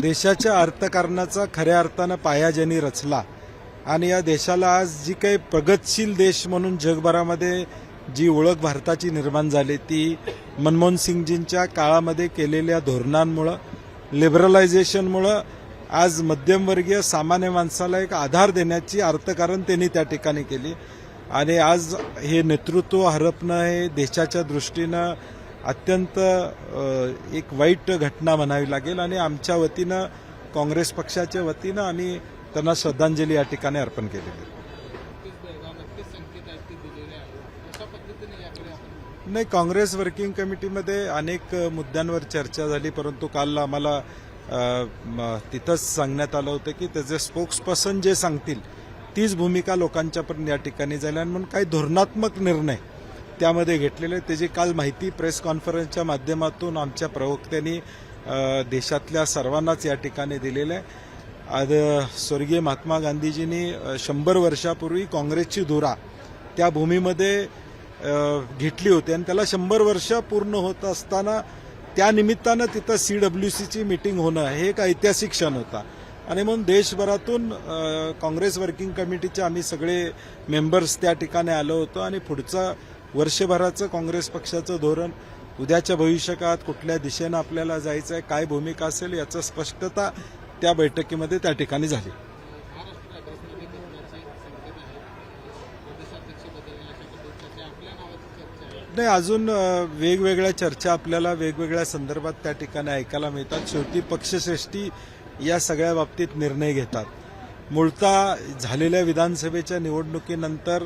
देशाच्या अर्थकारणाचा खऱ्या अर्थानं पाया ज्यांनी रचला आणि या देशाला आज जी काही प्रगतशील देश म्हणून जगभरामध्ये जी ओळख भारताची निर्माण झाली ती मनमोहन सिंगजींच्या काळामध्ये केलेल्या धोरणांमुळं, लिबरलायझेशनमुळं आज मध्यमवर्गीय सामान्य माणसाला एक आधार देण्याची अर्थकारण त्यांनी त्या ठिकाणी केली. आणि आज हे नेतृत्व हरपणं हे देशाच्या दृष्टीनं अत्यंत एक वाईट घटना म्हणावी लागेल. आणि आमच्या वतीनं, काँग्रेस पक्षाच्या वतीनं आम्ही त्यांना श्रद्धांजली या ठिकाणी अर्पण केलेली आहे. नाही, काँग्रेस वर्किंग कमिटीमध्ये अनेक मुद्द्यांवर चर्चा झाली, परंतु काल आम्हाला तिथंच सांगण्यात आलं होतं की त्याचे स्पोक्सपर्सन जे सांगतील तीच भूमिका लोकांच्यापर्यंत या ठिकाणी झाली आणि म्हणून काही धोरणात्मक निर्णय त्यामध्ये घेतलेले. त्याची काल माहिती प्रेस कॉन्फरन्सच्या माध्यमातून आमच्या प्रवक्त्यांनी देशातल्या सर्वांनाच या ठिकाणी दिलेलं आहे. आज स्वर्गीय महात्मा गांधीजींनी 100 वर्षापूर्वी काँग्रेसची धुरा त्या भूमीमध्ये घेतली होती आणि त्याला 100 वर्ष पूर्ण होत असताना त्या निमित्तानं तिथं CWCची मीटिंग होणं हे एक ऐतिहासिक क्षण होता. आणि म्हणून देशभरातून काँग्रेस वर्किंग कमिटीचे आम्ही सगळे मेंबर्स त्या ठिकाणी आलो होतो आणि पुढचं वर्षभराचं काँग्रेस पक्षाचं धोरण, उद्याच्या भविष्यकाळात कुठल्या दिशेनं आपल्याला जायचं आहे, काय भूमिका असेल याचं स्पष्टता त्या बैठकीमध्ये त्या ठिकाणी झाली. नाही, अजून वेगवेगळ्या चर्चा आपल्याला वेगवेगळ्या संदर्भात त्या ठिकाणी ऐकायला मिळतात. शेवटी पक्षश्रेष्ठी या सगळ्या बाबतीत निर्णय घेतात. मूळतः झालेल्या विधानसभेच्या निवडणुकीनंतर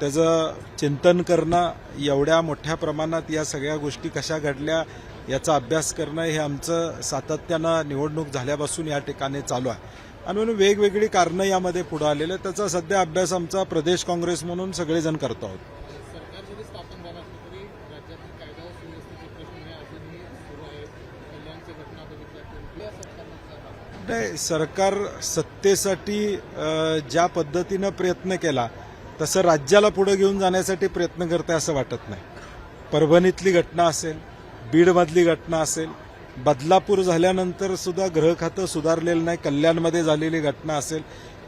त्याचं चिंतन करणं, एवढ्या मोठ्या प्रमाणात या सगळ्या गोष्टी कशा घडल्या याचा अभ्यास करणं हे आमचं सातत्यानं निवडणूक झाल्यापासून या ठिकाणी चालू आहे. आणि म्हणून वेगवेगळी कारणं यामध्ये पुढे आलेलं आहे. त्याचा सध्या अभ्यास आमचा प्रदेश काँग्रेस म्हणून सगळेजण करत आहोत. नाही, सरकार सत्तेसाठी ज्या पद्धतीनं प्रयत्न केला तसं राज्याला पुढे घेऊन जाण्यासाठी प्रयत्न करते असं वाटत नाही. परभणीतली घटना असेल, बीडमधली घटना असेल, बदलापूर झाल्यानंतर सुद्धा गृह खातं सुधारलेलं नाही, कल्याणमध्ये झालेली घटना असेल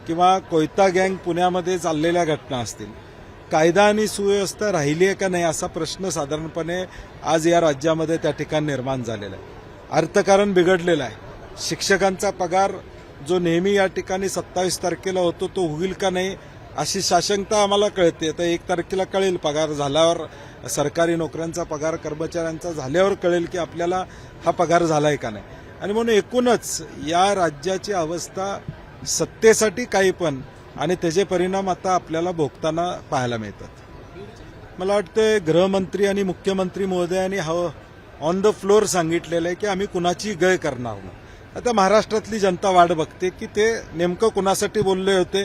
किंवा कोयता गँग पुण्यामध्ये चाललेल्या घटना असतील, कायदा आणि सुव्यवस्था राहिली आहे का नाही असा प्रश्न साधारणपणे आज या राज्यामध्ये त्या ठिकाणी निर्माण झालेला आहे. अर्थकारण बिघडलेलं आहे. शिक्षकांचा पगार जो नेहमी या ठिकाणी 27 तारखेला होतो तो होईल का नाही अशी साशंकता आम्हाला कळते. आता 1 तारखेला कळेल, पगार झाल्यावर सरकारी नोकऱ्यांचा पगार कर्मचाऱ्यांचा झाल्यावर कळेल की आपल्याला हा पगार झालाय का नाही. आणि म्हणून एकूणच या राज्याची अवस्था सत्तेसाठी काही पण आणि त्याचे परिणाम आता आपल्याला भोगताना पाहायला मिळतात. मला वाटतं गृहमंत्री आणि मुख्यमंत्री महोदयांनी ऑन द फ्लोअर सांगितलेलं आहे की आम्ही कुणाची गय करणार नाही. आता महाराष्ट्रातली जनता वाट बघते की ते नेमकं कुणासाठी बोलले होते,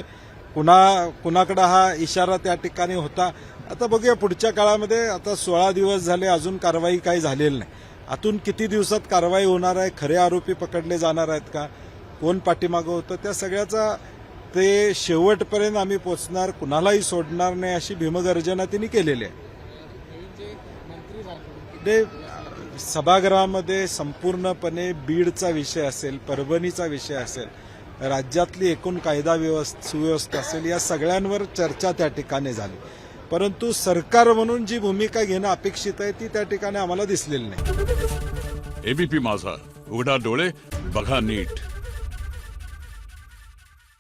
कुणाकडे हा इशारा त्या ठिकाणी होता. आता बघूया पुढच्या काळामध्ये. आता 16 दिवस झाले, अजून कारवाई काही झालेली नाही. आतून किती दिवसात कारवाई होणार आहे, खरे आरोपी पकडले जाणार आहेत का, कोण पाठीमागं होतं, त्या सगळ्याचा ते शेवटपर्यंत आम्ही पोचणार, कुणालाही सोडणार नाही अशी भीमगर्जना त्यांनी केलेली आहे. सभागृहामध्ये संपूर्णपणे बीडचा विषय असेल, परभणीचा विषय असेल, राज्यातली एकूण कायदा सुव्यवस्था असेल, या सगळ्यांवर चर्चा त्या ठिकाणी झाली. परंतु सरकार म्हणून जी भूमिका घेणं अपेक्षित आहे ती त्या ठिकाणी आम्हाला दिसलेली नाही. एबीपी माझा, उघडा डोळे बघा नीट.